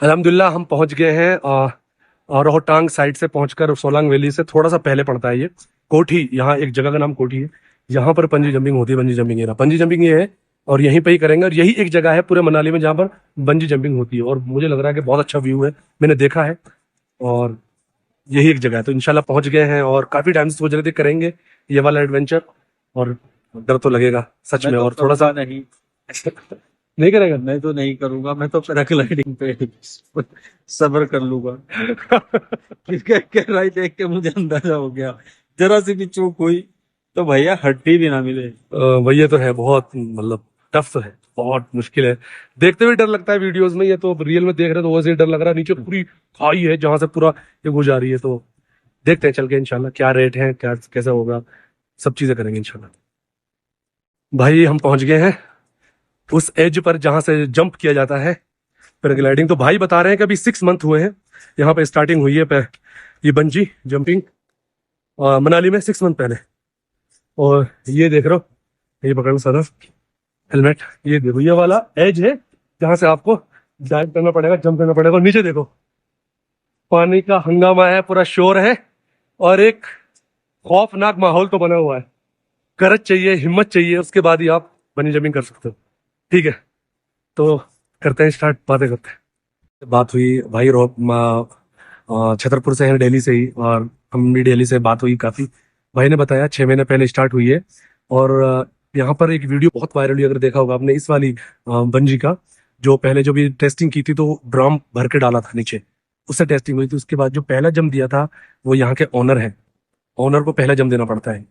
अल्हम्दुलिल्लाह हम पहुंच गए हैं रोहतांग साइड से पहुंचकर सोलांग वैली से थोड़ा सा पहले पड़ता है ये कोठी। यहाँ एक जगह का नाम कोठी है। यहाँ पर पंजी जंपिंग होती है। बंजी जंपिंग, ये रहा पंजी जंपिंग, ये है। और यहीं पे ही करेंगे। और यही एक जगह है पूरे मनाली में जहाँ पर बंजी जंपिंग होती है। और मुझे लग रहा है कि बहुत अच्छा व्यू है, मैंने देखा है। और यही एक जगह है, तो इंशाल्लाह पहुंच गए हैं और काफी टाइम से सोच रहे थे करेंगे ये वाला एडवेंचर। और डर तो लगेगा सच में, तो और थोड़ा सा नहीं नहीं करेगा। मैं तो नहीं करूंगा। मैं तो पैराग्लाइडिंग पे सब्र कर लूंगा। कह रहा ही देख के मुझे अंदाजा हो गया, जरा सी भी चूक हुई तो भैया हड्डी भी ना मिले। वही तो है, बहुत मतलब टफ तो है, बहुत मुश्किल है। देखते हुए डर लगता है वीडियोस में, ये तो रियल में देख रहे तो वैसे ही डर लग रहा है। नीचे पूरी खाई है जहां से पूरा ये गुज आ रही है। तो देखते हैं चल के इंशाल्लाह क्या रेट है, क्या कैसा होगा, सब चीजें करेंगे इंशाल्लाह। भाई हम पहुंच गए हैं उस एज पर जहां से जंप किया जाता है पैराग्लाइडिंग। तो भाई बता रहे हैं कि अभी 6 मंथ हुए हैं यहाँ पे स्टार्टिंग हुई है ये बंजी जंपिंग मनाली में 6 मंथ पहले। और ये देख रहे हो, ये पकड़ना सारा हेलमेट, ये देखो ये वाला एज है जहां से आपको डाइव करना पड़ेगा, जंप करना पड़ेगा। और नीचे देखो पानी का हंगामा है, पूरा शोर है और एक खौफनाक माहौल तो बना हुआ है। करज चाहिए, हिम्मत चाहिए, उसके बाद ही आप बनी जंपिंग कर सकते हो। ठीक है, तो करते हैं स्टार्ट, बातें करते हैं। बात हुई भाई छतरपुर से हैं, दिल्ली से ही, और हम भी दिल्ली से बात हुई काफी। भाई ने बताया 6 महीने पहले स्टार्ट हुई है। और यहाँ पर एक वीडियो बहुत वायरल हुई, अगर देखा होगा आपने, इस वाली बंजी का। जो पहले जो भी टेस्टिंग की थी तो ड्रम भर के डाला था नीचे, उससे टेस्टिंग हुई थी। उसके बाद जो पहला जम दिया था वो यहाँ के ओनर है, ओनर को पहला जम देना पड़ता है।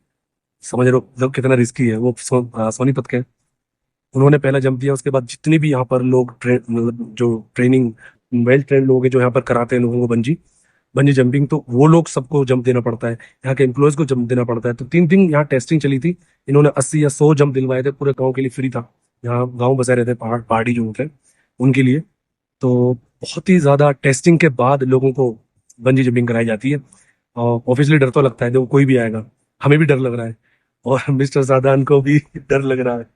समझ रहे हो मतलब कितना रिस्की है। वो सोनीपत के, उन्होंने पहला जंप दिया। उसके बाद जितने भी यहाँ पर लोग मतलब जो ट्रेनिंग वेल ट्रेन लोग हैं जो यहाँ पर कराते हैं लोगों को बंजी बंजी जंपिंग, तो वो लोग सबको जंप देना पड़ता है। यहाँ के एम्प्लॉयज को जंप देना पड़ता है। तो 3 दिन यहाँ टेस्टिंग चली थी। इन्होंने 80 या 100 जंप दिलवाए थे, पूरे गाँव के लिए फ्री था। यहाँ गाँव बसे रहते हैं पहाड़ी जो होते हैं उनके लिए। तो बहुत ही ज्यादा टेस्टिंग के बाद लोगों को बंजी जंपिंग कराई जाती है। और ऑब्वियसली डर तो लगता है, देखो कोई भी आएगा, हमें भी डर लग रहा है और मिस्टर सादान को भी डर लग रहा है।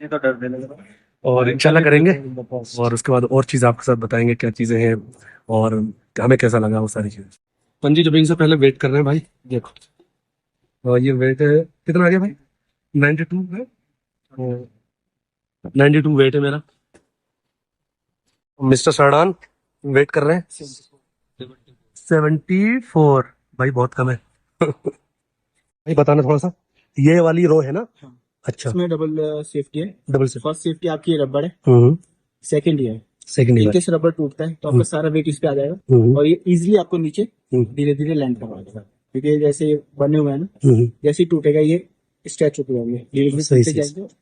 ये तो डर नहीं लग रहा। और इंशाल्लाह करेंगे। और उसके बाद और चीज़ आपके साथ बताएंगे क्या चीज़ें हैं और हमें कैसा लगा वो सारी चीज़ें। पंजी जंपिंग से पहले वेट कर रहे हैं भाई, देखो। और ये वेट है कितना आ गया भाई? 92 है। 92 वेट है मेरा। मिस्टर सरदान वेट कर रहे हैं 74। भाई बहुत कम है। भाई बताना थोड़ा सा, ये वाली रो है ना? हाँ। अच्छा, इसमें डबल सेफ्टी है। डबल से। फर्स्ट सेफ्टी आपकी रबड़ है, हम्म, सेकंड ये है। Second in year. केस रबड़ टूटता है तो आपका सारा वेट इस पे आ जाएगा हम्म, और ये इजीली आपको नीचे हम्म, धीरे धीरे लैंड करवा देगा, क्योंकि ये जैसे ये बने हुए हैं ना, हम्म, जैसे ही टूटेगा ये स्ट्रेच होते जाएंगे, धीरे धीरे सही टूटते सही। जाएंगे।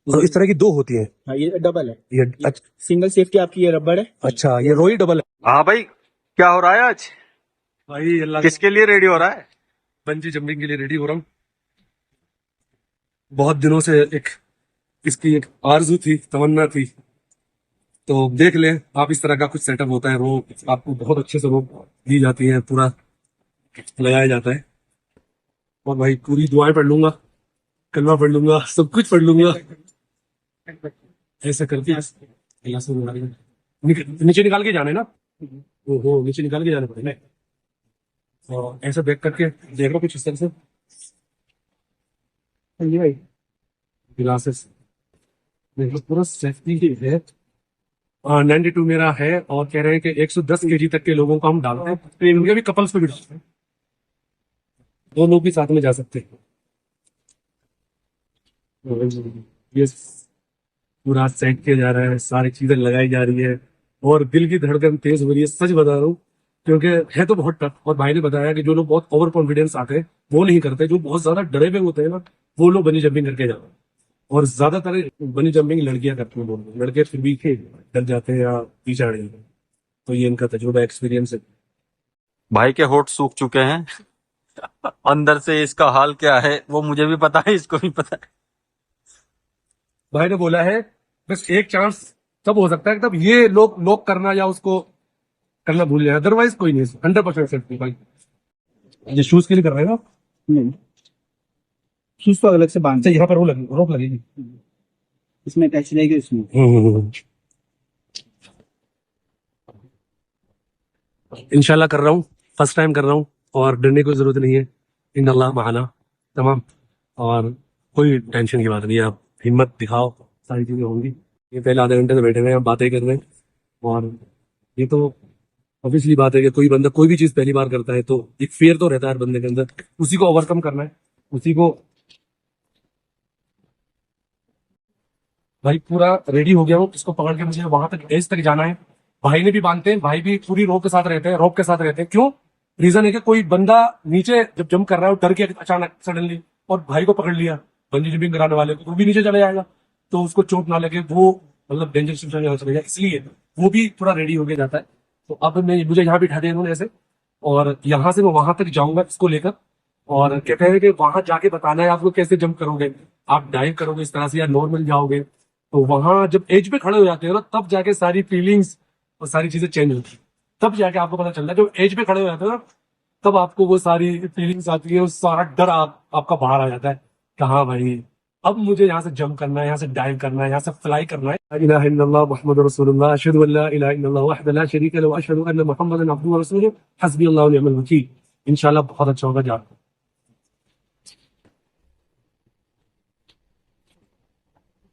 और इस तरह की 2 होती हैं? हाँ, ये डबल है। ये सिंगल सेफ्टी आपकी ये रबड़ है। अच्छा, ये रोई डबल है। हाँ भाई, क्या हो रहा है आज? भाई अल्लाह किसके लिए रेडी हो रहा है? बंजी जंपिंग के लिए रेडी हो रहा हूँ। बहुत दिनों से एक इसकी एक आरजू थी, तमन्ना थी। तो देख ले आप, इस तरह का कुछ सेटअप होता है। रोप आपको बहुत अच्छे से रोप दी जाती है, पूरा लगाया जाता है। और भाई पूरी दुआएं पढ़ लूंगा, कलमा पढ़ लूंगा, सब कुछ पढ़ लूंगा। ऐसा करके अल्लाह से नीचे निकाल के जाने ना। ओहो, नीचे निकाल के जाने पड़ेगा। और ऐसा बैक करके देख लो कुछ इस तरह से। ये भाई ग्लासेस देख लो, पूरा सेफ्टी की है। 92 मेरा है और कह रहे हैं कि 110 केजी तक के लोगों को हम डालते हैं ट्रेन के भी, कपल्स पे भी डालते हैं, 2 लोग भी साथ में जा सकते हैं। ये पूरा सेट किया जा रहा है, सारी चीजें लगाई जा रही है और दिल की धड़कन तेज हो रही है, सच बता रहा हूँ। क्योंकि है तो बहुत टफ। और भाई ने बताया कि जो लोग बहुत ओवर कॉन्फिडेंस आते हैं वो नहीं करते, जो बहुत ज्यादा डरे हुए होते हैं ना, वो लोग बनी जंपिंग करके जाते हैं। और ज्यादातर बनी जंपिंग लड़कियां करती हैं, लोग लड़के फिर भी डर जाते हैं या पीछे हट जाते हैं। तो ये इनका तजुर्बा, एक्सपीरियंस है। भाई के होठ सूख चुके हैं। अंदर से इसका हाल क्या है वो मुझे भी पता है, इसको भी पता है। भाई ने बोला है बस एक चांस तब हो सकता है तब ये लोग लॉक करना या उसको करना भूल जाए, अदरवाइज कोई नहीं। 100% सेफ्टी भाई। ये शूज के लिए कर रहे हैं ना आप? नहीं, शूज तो अलग से बांध अच्छा, यहाँ पर वो लगी, रोक लगेगी। इसमें अटैच रहेगी इसमें। इंशाल्लाह कर रहा हूँ, फर्स्ट टाइम कर रहा हूँ और डरने की जरूरत नहीं है। इन्नल्लाह माना, तमाम। और कोई टेंशन की बात नहीं है, आप हिम्मत दिखाओ, सारी चीजें होंगी। ये पहले आधे घंटे से बैठे हुए हैं, हम बातें कर रहे हैं। और ये तो ऑब्वियसली बात है कि कोई बंदा कोई भी चीज पहली बार करता है तो एक फियर तो रहता है हर बंदे के अंदर, उसी को ओवरकम करना है, उसी को। भाई पूरा रेडी हो गया हूँ, इसको पकड़ के मुझे वहां तक एज तक जाना है। भाई ने भी बांधते हैं, भाई भी पूरी रोप के साथ रहते हैं, रोप के साथ रहते हैं। क्यों? रीजन है कि कोई बंदा नीचे जब जंप कर रहा है, वो डर के अचानक सडनली और भाई को पकड़ लिया बंजी जंपिंग कराने वाले को, तो वो भी नीचे चले जाएगा, तो उसको चोट ना लगे, वो मतलब डेंजर सिचुएशन हो चलेगा, इसलिए वो भी थोड़ा रेडी होके जाता है। तो अब मैं मुझे यहाँ बिठा दिया इन्होंने ऐसे, और यहाँ से मैं वहां तक जाऊंगा इसको लेकर। और कहते हैं कि वहां जाके बताना है आपको कैसे जंप करोगे, आप डाइव करोगे इस तरह से या नॉर्मल जाओगे। तो वहां जब एज पे खड़े हो जाते हो ना, तब जाके सारी फीलिंग्स और सारी चीजें चेंज होती है, तब जाके आपको पता चलता है। जब एज पे खड़े हो जाते हो ना, तब आपको वो सारी फीलिंग्स आती है, वो सारा डर आपका बाहर आ जाता है कि हाँ भाई, अब मुझे यहाँ से जंप करना है, यहाँ से डाइव करना है, यहाँ से फ्लाई करना है। ला इलाहा इल्लल्लाह मुहम्मदुर रसूलुल्लाह, अशहदु अन ला इलाहा इल्लल्लाह वहदहु ला शरीका लहु व अशहदु अन्ना मुहम्मदन अब्दुहु व रसूलुहु, हस्बी अल्लाहु व निअमल वकील। इंशाल्लाह बहुत अच्छा होगा। जा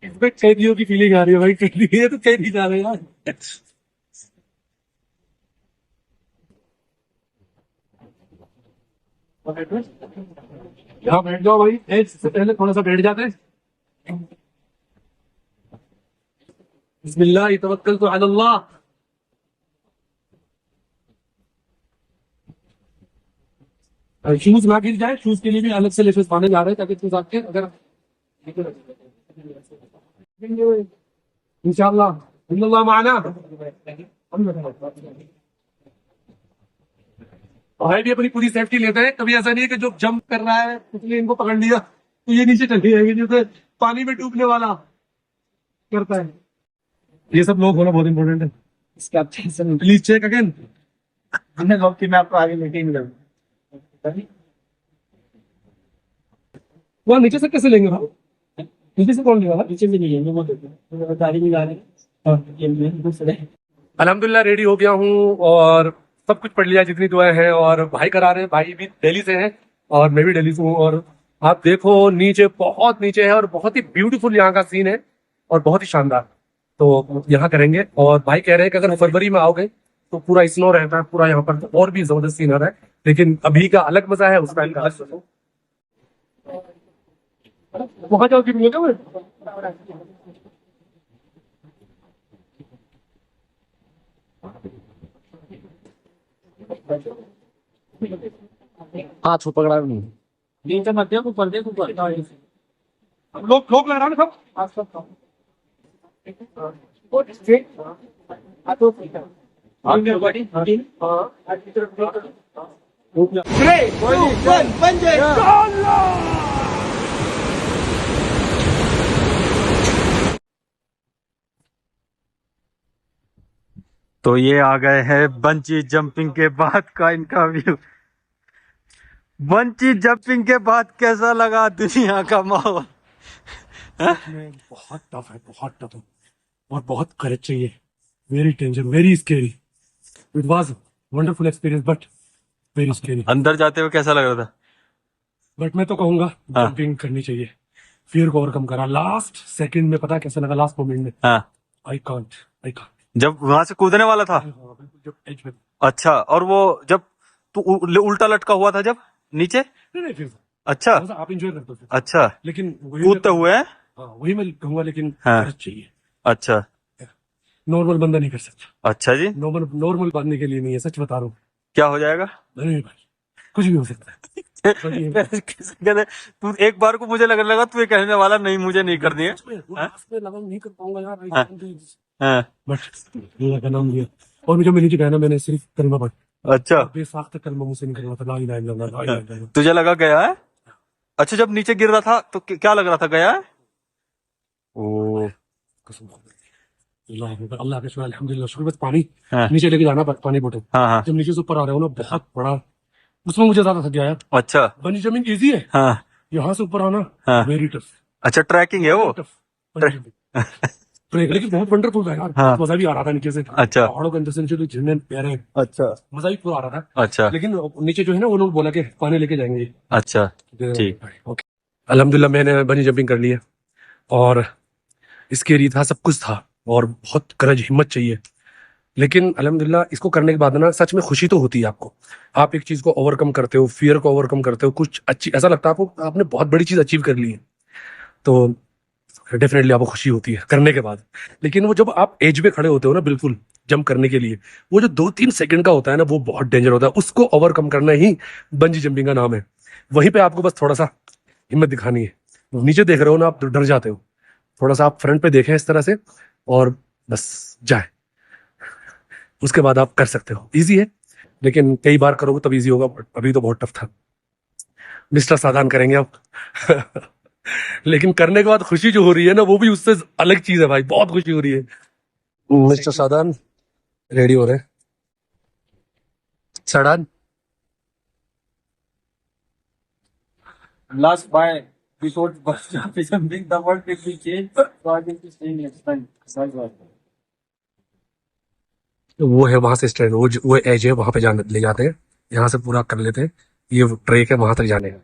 इसमें कैदियों की फीलिंग आ रही है भाई, कैदी है तो कैदी जा रहे हैं यार। यहाँ बैठ जाओ भाई, एज से पहले थोड़ा सा बैठ जाते हैं। बिस्मिल्लाह तवक्कलतु अलल्लाह। शूज ना गिर जाए, शूज के लिए भी अलग से लेसेस बांधे जा रहे हैं ताकि शूज आपके अगर इंशाल्लाह अल्लाह माना। भाई भी अपनी पूरी सेफ्टी लेते हैं, कभी ऐसा नहीं है कि जो जंप कर रहा है इसलिए इनको पकड़ लिया तो ये नीचे चली जाएगी, जैसे पानी में डूबने वाला करता है। ये सब लोग होना बहुत इंपॉर्टेंट है। इसका टेंशन प्लीज चेक अगेन। हमने लोग कि मैं आपको आगे मीटिंग करूँ। वहाँ नीचे से कैसे लेंगे भाई? नीचे से कौन लेगा? नीचे भी नहीं है, वो गाड़ी में जा रहे हैं। ये मेन दूसरे अल्हम्दुलिल्लाह रेडी हो गया हूँ और सब कुछ पढ़ लिया जितनी दुआएं हैं, और भाई करा रहे हैं, भाई भी दिल्ली से हैं और मैं भी दिल्ली से हूँ। और आप देखो नीचे, बहुत नीचे है और बहुत ही ब्यूटीफुल यहाँ का सीन है और बहुत ही शानदार। तो यहाँ करेंगे, और भाई कह रहे हैं कि अगर फरवरी में आओगे तो पूरा स्नो रहता है पूरा यहाँ पर, तो और भी जबरदस्त सीन आ रहा है। लेकिन अभी का अलग मजा है, उस टाइम का अलग। वहां जाओ कि मिलेगा मैं? हाथ छू पकड़ा नहीं। नीचे मत देखो, ऊपर देखो, ऊपर लोग लग रहा है सब। तो ये आ गए हैं बंची जंपिंग के बाद का इनका व्यू। बंची जंपिंग के बाद कैसा लगा दुनिया का माहौल? बहुत टफ है, बहुत टफ है और बहुत करेज चाहिए। Very danger, very scary. It was wonderful experience but very scary. अंदर जाते हुए कैसा लग रहा था? बट मैं तो कहूंगा हाँ। जंपिंग करनी चाहिए, फियर को ओवरकम करा। लास्ट सेकंड में पता कैसा लगा, लास्ट मोमेंट में हाँ, आई कांट। जब वहां से कूदने वाला था। जब एज में अच्छा, और वो जब तू उल्टा लटका हुआ था जब नीचे। नहीं फिर अच्छा आप इंजॉय करते हो अच्छा, लेकिन कूदते हुए हैं? हाँ वही मैं कहूंगा, लेकिन हाँ। courage चाहिए। अच्छा नॉर्मल बंदा नहीं कर सकता। अच्छा जी, नॉर्मल बनने के लिए नहीं है, सच बता रहा हूँ। क्या हो जाएगा? नहीं भाई, कुछ भी हो सकता है। कहते तू एक बार को मुझे लगने लगा तू ये कहने वाला नहीं मुझे नहीं करनी है। लगा नहीं कर पाऊंगा यार। हाँ। हाँ, बट अल्लाह का नाम लिया और मुझे नीचे कहना, मैंने सिर्फ कलमा पढ़ा। अच्छा बेसाख्त कलमा मुझसे निकल रहा था, ला इलाहा इल्लल्लाह, ला इलाहा इल्लल्लाह। तुझे लगा गया है? अच्छा, जब नीचे गिर रहा था तो क्या लग रहा था, गया है? ओ कसम अल्लाह अकबर, अल्लाह का शुक्र, अल्हम्दुलिल्लाह शुक्र। बस पानी हाँ। नीचे लेके जाना, पानी बोतल। हाँ हाँ, जब नीचे से ऊपर आ रहे हो ना, बहुत बड़ा, उसमें मुझे ज्यादा थक गया यार। अच्छा बंजी जंपिंग इजी है, हाँ यहाँ से ऊपर आना हाँ, वेरी टफ। अच्छा ट्रैकिंग है वो। टफ ट्रेक, लेकिन बहुत वंडरफुल था यार। हाँ। मजा भी आ रहा था नीचे से, अच्छा पहाड़ों के अंदर से नीचे तो झरने बह रहे हैं, अच्छा मजा भी पूरा आ रहा था। अच्छा लेकिन नीचे जो है ना, वो लोग बोला कि पानी लेके जाएंगे। अच्छा ठीक। ओके, अल्हम्दुलिल्लाह मैंने बंजी जंपिंग कर ली है, और स्केरी था, सब कुछ था, और बहुत करेज, हिम्मत चाहिए। लेकिन अल्हम्दुलिल्लाह इसको करने के बाद ना सच में खुशी तो होती है आपको। आप एक चीज को ओवरकम करते हो, फियर को ओवरकम करते हो, कुछ अच्छी, ऐसा लगता है आपको आपने बहुत बड़ी चीज अचीव कर ली है, तो डेफिनेटली आपको खुशी होती है करने के बाद। लेकिन वो जब आप एज पे खड़े होते हो ना, बिल्कुल जंप करने के लिए, वो जो 2-3 सेकंड का होता है ना, वो बहुत डेंजर होता है। उसको ओवरकम करना ही बंजी जंपिंग का नाम है। वहीं पे आपको बस थोड़ा सा हिम्मत दिखानी है। नीचे देख रहे हो ना, आप डर जाते हो, थोड़ा सा आप फ्रंट पे देखें इस तरह से, और बस जाए, उसके बाद आप कर सकते हो। इजी है, लेकिन कई बार करोगे तब इजी होगा, but अभी तो बहुत टफ था। मिस्टर साधान करेंगे आप। लेकिन करने के बाद खुशी जो हो रही है ना, वो भी उससे अलग चीज है भाई, बहुत खुशी हो रही है। मिस्टर साधान रेडी हो रहे हैं। साधान, Last by before jumping, the world will be changed. So I will be staying next time. Bye bye. वो है वहां से स्टैंड, वो एज है, वहां पे जाने ले जाते हैं, यहाँ से पूरा कर लेते हैं। ये ट्रैक है वहां तक जाने का।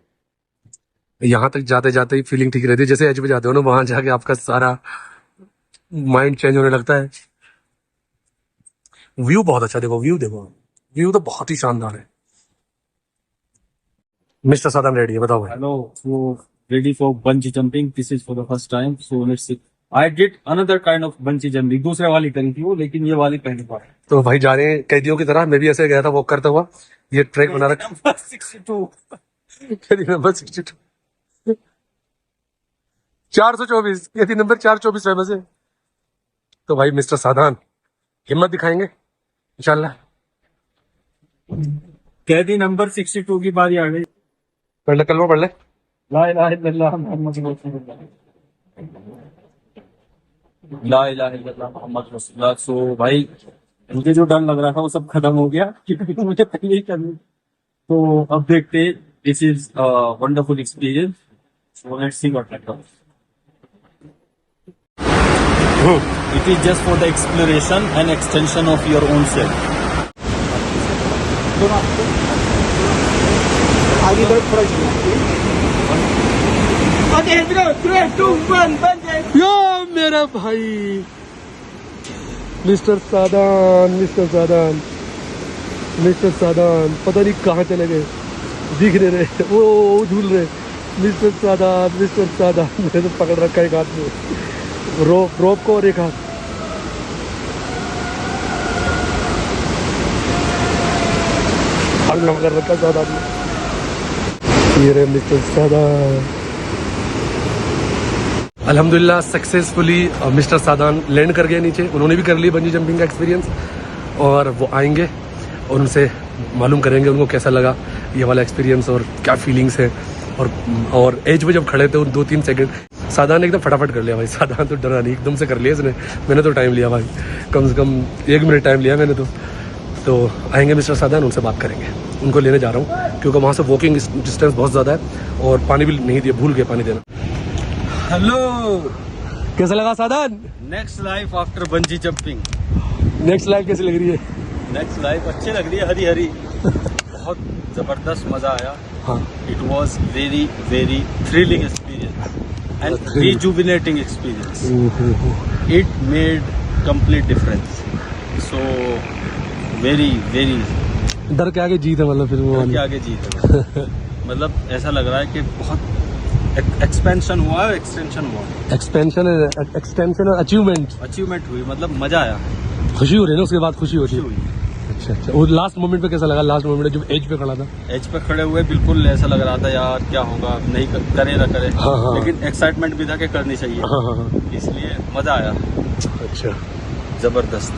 यहाँ तक जाते जाते ही फीलिंग ठीक रहती है, जैसे एज पे जाते हो ना, वहां जाके आपका सारा माइंड चेंज होने लगता है। व्यू बहुत अच्छा, देखो व्यू, देखो व्यू तो बहुत ही शानदार है। मिस्टर साधन रेडी है, बताओ भाई। Hello. So ready for bungee jumping? This is for the first time. So let's see. I did another kind of bungee jumping. दूसरे वाली करी थी वो, लेकिन ये वाली पहली बार। तो भाई जा रहे हैं कैदियों की तरह, मैं भी ऐसे गया था वॉक करता हुआ। ये ट्रैक बना रखा। Number 62. कैदी नंबर 62, 424, कैदी नंबर 424 फेमस है। तो भाई मिस्टर साधान हिम्मत दिखाएंगे इंशाल्लाह। कैदी नंबर 62 की बारी आ गई। पढ़ ले, कलमा पढ़ ले। ला इलाहा इल्लल्लाह मुहम्मद रसूलुल्लाह। ला इलाहा इल्लल्लाह मुहम्मद रसूलुल्लाह। सो भाई मुझे जो डर लग रहा था वो सब खत्म हो गया, क्योंकि मुझे पहले ही करनी। तो अब देखते, this is wonderful experience. So let's see what happens. It is just for the exploration and extension of your own self. आगे बढ़ थोड़ा। Okay, 3, 2, 1, बंदे। या मेरा भाई मिस्टर साधान, मिस्टर साधान, मिस्टर साधान, पता नहीं कहाँ चले गए, दिख नहीं रहे, वो झूल रहे। मिस्टर साधान, मिस्टर साधान, मैंने तो पकड़ रखा है एक हाथ में रोप को, और एक हाथ। अल्लाह कर रखा साधान ने। ये रहे मिस्टर साधान। अल्हम्दुलिल्लाह सक्सेसफुली मिस्टर साधान लैंड कर गए नीचे। उन्होंने भी कर ली बंजी जंपिंग का एक्सपीरियंस, और वो आएंगे और उनसे मालूम करेंगे उनको कैसा लगा ये वाला एक्सपीरियंस, और क्या फीलिंग्स है। और एज पे जब खड़े थे 2-3 सेकंड, साधान ने एकदम फटाफट कर लिया भाई। साधान तो डरा नहीं, एकदम से कर लिया इसने। मैंने तो टाइम लिया भाई, कम से कम 1 मिनट टाइम लिया मैंने तो आएंगे मिस्टर साधान, उनसे बात करेंगे। उनको लेने जा रहा हूँ, क्योंकि वहाँ से वॉकिंग डिस्टेंस बहुत ज़्यादा है, और पानी भी नहीं दिया, भूल गए पानी देना। हेलो, कैसा लगा साधान? Next life after bungee jumping. Next life कैसी लग रही है? नेक्स्ट लाइफ अच्छी लग रही है, हरी हरी। बहुत जबरदस्त मजा आया। हाँ, it was very very thrilling experience and rejuvenating experience. It made complete difference. So very very डर के आगे जीत है, मतलब फिर वो के आगे जीत है। मतलब ऐसा लग रहा है कि बहुत एक्सपेंशन हुआ है, एक्सटेंशन हुआ, एक्सटेंशन और अचीवमेंट हुई। मतलब मजा आया, खुशी हो रही है ना, उसके बाद खुशी होती खुशी है। हुई। अच्छा, वो लास्ट मोमेंट पे कैसा लगा? लास्ट मोमेंट जब एज पे खड़ा था, एज पे खड़े हुए बिल्कुल ऐसा लग रहा था यार क्या होगा, नहीं करे ना करे। हाँ। लेकिन एक्साइटमेंट भी था कि करनी चाहिए। हाँ, इसलिए मजा आया, अच्छा। जबरदस्त।